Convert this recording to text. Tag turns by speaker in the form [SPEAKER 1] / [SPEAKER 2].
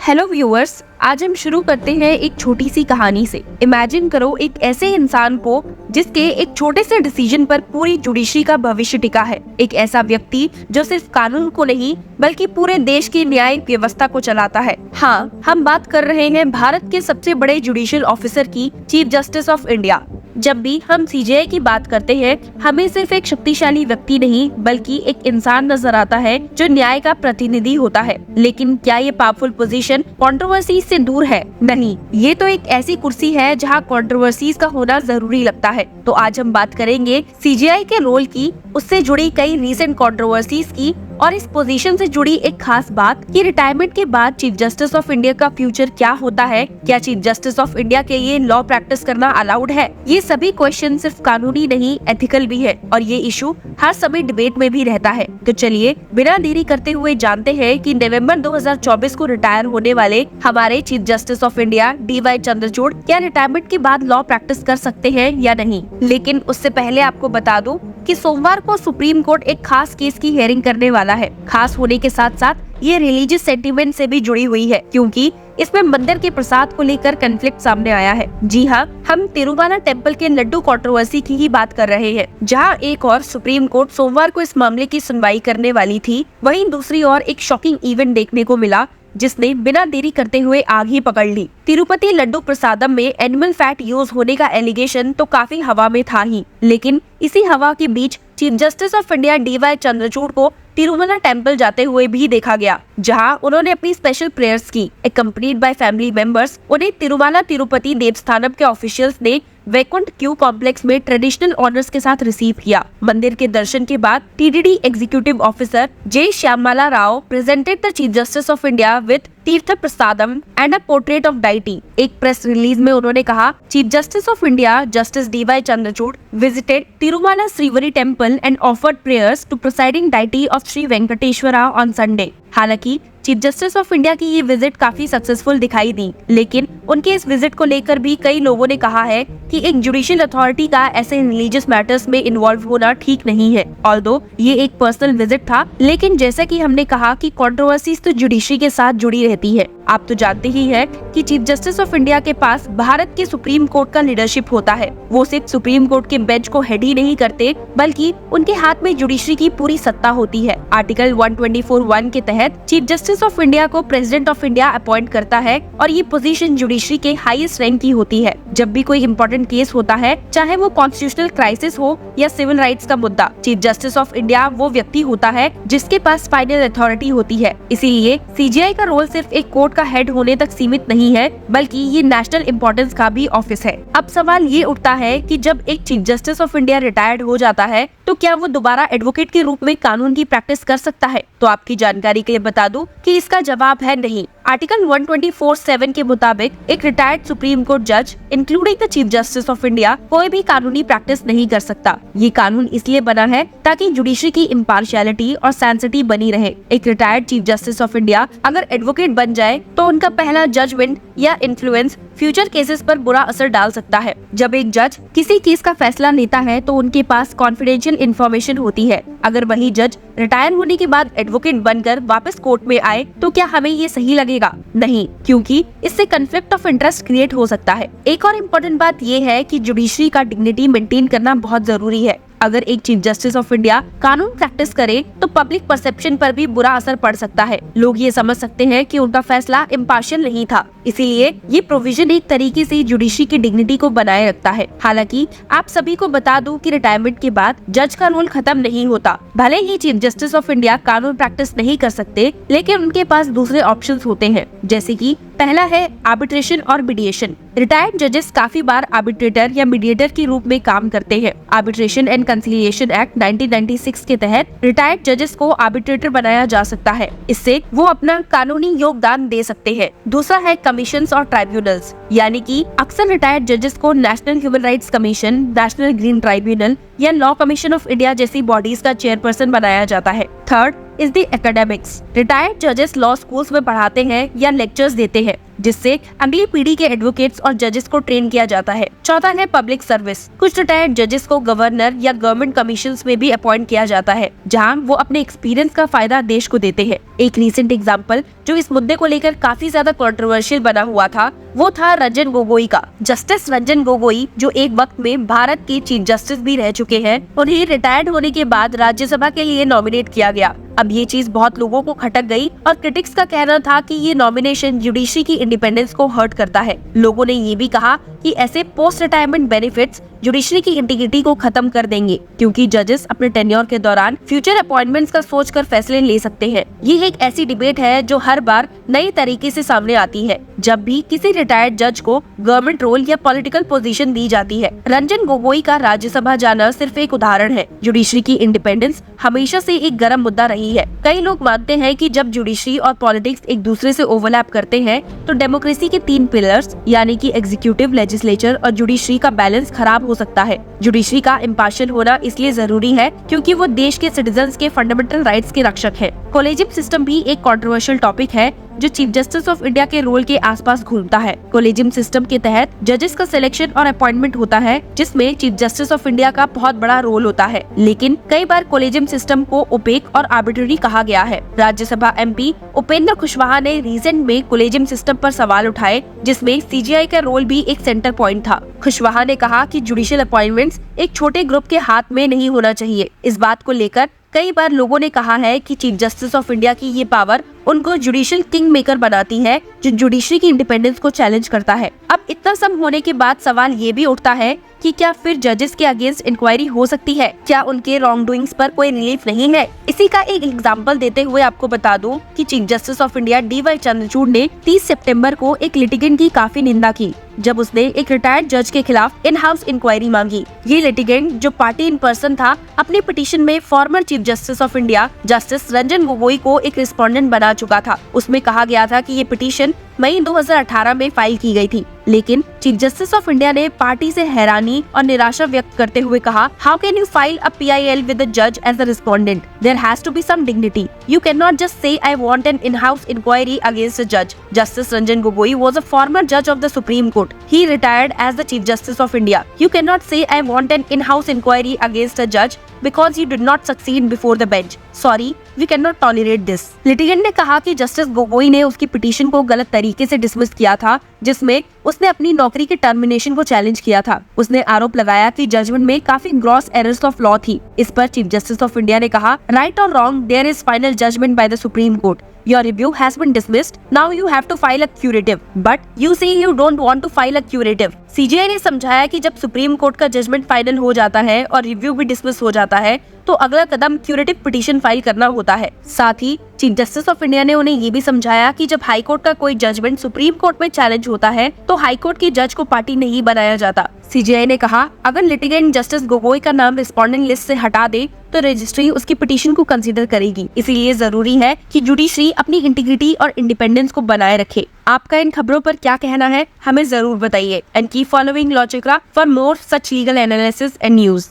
[SPEAKER 1] Hello viewers, आज हम शुरू करते हैं एक छोटी सी कहानी से। इमेजिन करो एक ऐसे इंसान को जिसके एक छोटे से डिसीजन पर पूरी जुडिशरी का भविष्य टिका है। एक ऐसा व्यक्ति जो सिर्फ कानून को नहीं बल्कि पूरे देश की न्याय व्यवस्था को चलाता है। हाँ, हम बात कर रहे हैं भारत के सबसे बड़े जुडिशियल ऑफिसर की, चीफ जस्टिस ऑफ इंडिया। जब भी हम सीजेआई की बात करते हैं, हमें सिर्फ एक शक्तिशाली व्यक्ति नहीं बल्कि एक इंसान नजर आता है जो न्याय का प्रतिनिधि होता है। लेकिन क्या ये पावरफुल पोजीशन कंट्रोवर्सीज से दूर है? नहीं, ये तो एक ऐसी कुर्सी है जहां कंट्रोवर्सीज का होना जरूरी लगता है। तो आज हम बात करेंगे सीजेआई के रोल की, उससे जुड़ी कई रीसेंट कंट्रोवर्सीज की और इस पोजीशन से जुड़ी एक खास बात कि रिटायरमेंट के बाद चीफ जस्टिस ऑफ इंडिया का फ्यूचर क्या होता है। क्या चीफ जस्टिस ऑफ इंडिया के लिए लॉ प्रैक्टिस करना अलाउड है? ये सभी क्वेश्चन सिर्फ कानूनी नहीं, एथिकल भी है और ये इशू हर समय डिबेट में भी रहता है। तो चलिए बिना देरी करते हुए जानते हैं कि नवंबर 2024 को रिटायर होने वाले हमारे chief justice of India DY Chandrachud क्या रिटायरमेंट के बाद लॉ प्रैक्टिस कर सकते हैं या नहीं। लेकिन उससे पहले आपको बता दूं कि सोमवार को सुप्रीम कोर्ट एक खास केस की हियरिंग करने वाला है। खास होने के साथ साथ ये रिलीजियस सेंटीमेंट से भी जुड़ी हुई है, क्योंकि इसमें मंदिर के प्रसाद को लेकर कन्फ्लिक्ट सामने आया है। जी हाँ, हम तिरुमाला टेम्पल के लड्डू कंट्रोवर्सी की ही बात कर रहे हैं, जहाँ एक और सुप्रीम कोर्ट सोमवार को इस मामले की सुनवाई करने वाली थी, वहीं दूसरी ओर एक शॉकिंग इवेंट देखने को मिला जिसने बिना देरी करते हुए आग ही पकड़ ली। तिरुपति लड्डू प्रसादम में एनिमल फैट यूज होने का एलिगेशन तो काफी हवा में था ही, लेकिन इसी हवा के बीच chief justice of India DY Chandrachud को तिरुमला टेम्पल जाते हुए भी देखा गया, जहां उन्होंने अपनी स्पेशल प्रेयर्स की। एक्कम्पनीड बाय फैमिली मेंबर्स उन्हें तिरुमला तिरुपति देवस्थानम के ऑफिशियल्स ने वैकुंठ क्यू कॉम्प्लेक्स में ट्रेडिशनल ऑनर्स के साथ रिसीव किया। मंदिर के दर्शन के बाद TDD executive officer J. Shyamala Rao presented the chief justice of India with teertha prasadam and a portrait of deity. एक प्रेस रिलीज में उन्होंने कहा, chief justice of India justice DY Chandrachud visited Tirumala Srivari temple and offered prayers to presiding deity of Sri Venkateswara on Sunday. हालांकि chief justice of India की ये visit काफी successful दिखाई दी, लेकिन उनके इस विजिट को लेकर भी कई लोगों ने कहा है कि एक जुडिशियल अथॉरिटी का ऐसे रिलीजियस मैटर्स में इन्वॉल्व होना ठीक नहीं है। ऑल्दो ये एक पर्सनल विजिट था, लेकिन जैसा कि हमने कहा कि कंट्रोवर्सीज तो जुडिशरी के साथ जुड़ी रहती है। आप तो जानते ही हैं कि चीफ जस्टिस ऑफ इंडिया के पास भारत के सुप्रीम कोर्ट का लीडरशिप होता है। वो सिर्फ सुप्रीम कोर्ट के बेंच को हेड ही नहीं करते, बल्कि उनके हाथ में जुडिशरी की पूरी सत्ता होती है। आर्टिकल 124(1) के तहत चीफ जस्टिस ऑफ इंडिया को प्रेसिडेंट ऑफ इंडिया अपॉइंट करता है और ये पोजीशन जुडिशरी के हाईएस्ट रैंक की होती है। जब भी कोई इम्पोर्टेंट केस होता है, चाहे वो कॉन्स्टिट्यूशनल क्राइसिस हो या सिविल राइट्स का मुद्दा, चीफ जस्टिस ऑफ इंडिया वो व्यक्ति होता है जिसके पास फाइनल अथॉरिटी होती है। इसीलिए सीजेआई का रोल सिर्फ एक कोर्ट का हेड होने तक सीमित नहीं है, बल्कि ये नेशनल इम्पोर्टेंस का भी ऑफिस है। अब सवाल ये उठता है कि जब एक chief justice of India retired हो जाता है, तो क्या वो दोबारा एडवोकेट के रूप में कानून की प्रैक्टिस कर सकता है? तो आपकी जानकारी के लिए बता दूं कि इसका जवाब है नहीं। आर्टिकल 124(7) के मुताबिक एक रिटायर्ड सुप्रीम कोर्ट जज including the chief justice of India कोई भी कानूनी प्रैक्टिस नहीं कर सकता। ये कानून इसलिए बना है ताकि जुडिशरी की इम्पार्शियलिटी और सेंसिटिव बनी रहे। एक retired chief justice of India अगर एडवोकेट बन जाए तो उनका पहला जजमेंट या इन्फ्लुएंस फ्यूचर केसेस पर बुरा असर डाल सकता है। जब एक जज किसी केस का फैसला लेता है तो उनके पास कॉन्फिडेंशियल इंफॉर्मेशन होती है। अगर वही जज रिटायर होने के बाद एडवोकेट बनकर वापस कोर्ट में आए तो क्या हमें ये सही लगेगा? नहीं, क्योंकि इससे कन्फ्लिक्ट ऑफ इंटरेस्ट क्रिएट हो सकता है। एक और इम्पोर्टेंट बात ये है कि जुडिशरी का डिग्निटी मेंटेन करना बहुत जरूरी है। अगर एक चीफ जस्टिस ऑफ इंडिया कानून प्रैक्टिस करे तो पब्लिक परसेप्शन पर भी बुरा असर पड़ सकता है। लोग ये समझ सकते हैं कि उनका फैसला इम्पार्शियल नहीं था। इसीलिए ये प्रोविजन एक तरीके से जुडिशरी की डिग्निटी को बनाए रखता है। हालांकि आप सभी को बता दूं कि रिटायरमेंट के बाद जज का रोल खत्म नहीं होता। भले ही चीफ जस्टिस ऑफ इंडिया कानून प्रैक्टिस नहीं कर सकते, लेकिन उनके पास दूसरे ऑप्शंस होते हैं, जैसे कि पहला है आर्बिट्रेशन और मीडिएशन। रिटायर्ड जजेस काफी बार आर्बिट्रेटर या मीडिएटर के रूप में काम करते हैं। आर्बिट्रेशन एंड कंसिलिएशन एक्ट 1996 के तहत रिटायर्ड जजेस को आर्बिट्रेटर बनाया जा सकता है। इससे वो अपना कानूनी योगदान दे सकते हैं। दूसरा है कमीशंस और ट्राइब्यूनल्स, यानी कि अक्सर रिटायर्ड जजेस को national human rights commission, national green tribunal या लॉ कमीशन ऑफ इंडिया जैसी बॉडीज का चेयरपर्सन बनाया जाता है। Third is the academics. Retired जजेस लॉ स्कूल्स में पढ़ाते हैं या लेक्चर्स देते हैं। जिससे अगली पीढ़ी के एडवोकेट्स और जजेस को ट्रेन किया जाता है। चौथा है पब्लिक सर्विस। कुछ रिटायर्ड जजेस को गवर्नर या गवर्नमेंट कमीशंस में भी अपॉइंट किया जाता है, जहां वो अपने एक्सपीरियंस का फायदा देश को देते हैं। एक रीसेंट एग्जांपल जो इस मुद्दे को लेकर काफी ज्यादा कंट्रोवर्शियल बना हुआ था, वो था रंजन गोगोई का। जस्टिस रंजन गोगोई, जो एक वक्त में भारत के चीफ जस्टिस भी रह चुके हैं, उन्हें रिटायर्ड होने के बाद राज्यसभा के लिए नॉमिनेट किया गया। अब ये चीज बहुत लोगों को खटक गई और क्रिटिक्स का कहना था कि ये नॉमिनेशन जुडिशरी की इंडिपेंडेंस को हर्ट करता है। लोगों ने ये भी कहा कि ऐसे पोस्ट रिटायरमेंट बेनिफिट्स जुडिशरी की इंटीग्रिटी को खत्म कर देंगे, क्योंकि जजेस अपने टेन्योर के दौरान फ्यूचर अपॉइंटमेंट्स का सोचकर फैसले ले सकते हैं। ये एक ऐसी डिबेट है जो हर बार नए तरीके से सामने आती है जब भी किसी रिटायर्ड जज को गवर्नमेंट रोल या पॉलिटिकल पोजीशन दी जाती है। रंजन गोगोई का राज्यसभा जाना सिर्फ एक उदाहरण है। जुडिशरी की इंडिपेंडेंस हमेशा से एक गर्म मुद्दा रही है। कई लोग मानते हैं कि जब जुडिशरी और पॉलिटिक्स एक दूसरे से ओवरलैप करते हैं तो डेमोक्रेसी के 3 पिलर्स यानी कि एग्जीक्यूटिव, लेजिस्लेचर और जुडिशरी का बैलेंस खराब हो सकता है। जुडिशरी का इम्पार्शियल होना इसलिए जरूरी है क्योंकि वो देश के सिटीजन्स के फंडामेंटल राइट्स के रक्षक है। कोलेजियम सिस्टम भी एक कंट्रोवर्शियल टॉपिक है जो चीफ जस्टिस ऑफ इंडिया के रोल के आसपास घूमता है। कोलेजियम सिस्टम के तहत जजेस का सिलेक्शन और अपॉइंटमेंट होता है, जिसमें चीफ जस्टिस ऑफ इंडिया का बहुत बड़ा रोल होता है। लेकिन कई बार कोलेजियम सिस्टम को ओपेक और आर्बिट्रेरी कहा गया है। राज्यसभा एमपी उपेंद्र कुशवाहा ने रिसेंट में कोलेजियम सिस्टम पर सवाल उठाए, जिसमें सीजीआई का रोल भी एक सेंटर पॉइंट था। कुशवाहा ने कहा कि जुडिशियल अपॉइंटमेंट्स एक छोटे ग्रुप के हाथ में नहीं होना चाहिए। इस बात को लेकर कई बार लोगों ने कहा है कि चीफ जस्टिस ऑफ इंडिया की ये पावर उनको जुडिशियल किंग मेकर बनाती है, जो जुडिशरी की इंडिपेंडेंस को चैलेंज करता है। अब इतना सब होने के बाद सवाल ये भी उठता है कि क्या फिर जजेस के अगेंस्ट इंक्वायरी हो सकती है? क्या उनके रॉन्ग डूइंग्स पर कोई रिलीफ नहीं है? इसी का एक एग्जांपल देते हुए आपको बता दूं कि chief justice of India DY Chandrachud ने 30 सितंबर को एक लिटिगेंट की काफी निंदा की, जब उसने एक रिटायर्ड जज के खिलाफ इन हाउस इंक्वायरी मांगी। ये लिटिगेंट, जो पार्टी इन पर्सन था, अपने पिटीशन में former chief justice of India justice Ranjan Gogoi को एक रिस्पोंडेंट बना चुका था। उसमें कहा गया था कि ये पिटीशन मई 2018 में फाइल की गई थी, लेकिन चीफ जस्टिस ऑफ इंडिया ने पार्टी से हैरानी और निराशा व्यक्त करते हुए कहा, how can you file a PIL with the जज as a respondent? There has to be some dignity. You cannot just say I want an in-house inquiry against a judge. Justice Ranjan Gogoi was a former judge of the Supreme Court. He retired as the Chief Justice of India. You cannot say I want an in-house inquiry against a judge because you did not succeed before the bench. Sorry, we cannot tolerate this. Litigant ने कहा कि justice Gogoi ने उसकी petition को गलत तरीके से dismiss किया था, जिसमें उसने अपनी नौकरी के टर्मिनेशन को चैलेंज किया था। उसने आरोप लगाया कि जजमेंट में काफी ग्रॉस एरर्स ऑफ लॉ थी। इस पर चीफ जस्टिस ऑफ इंडिया ने कहा, राइट और wrong, there is final judgment by the supreme court. Your review has been dismissed. Now you have to file a curative. But you say you don't want to file a curative. CJI ने समझाया कि जब supreme court का judgement final हो जाता है और review भी डिसमिस हो जाता है, तो अगला कदम क्यूरेटिव पिटीशन फाइल करना होता है। साथ ही चीफ जस्टिस ऑफ इंडिया ने उन्हें ये भी समझाया कि जब हाई कोर्ट का कोई जजमेंट सुप्रीम कोर्ट में चैलेंज होता है, तो हाई कोर्ट के जज को पार्टी नहीं बनाया जाता। CJI ने कहा, अगर लिटिगेंट जस्टिस गोगोई का नाम रिस्पोंडेंट लिस्ट से हटा दे तो रजिस्ट्री उसकी पिटीशन को कंसीडर करेगी। इसीलिए जरूरी है कि जुडिशरी अपनी इंटीग्रिटी और इंडिपेंडेंस को बनाए रखे। आपका इन खबरों पर क्या कहना है, हमें जरूर बताइए। And keep following Logicra for more such legal analysis and news.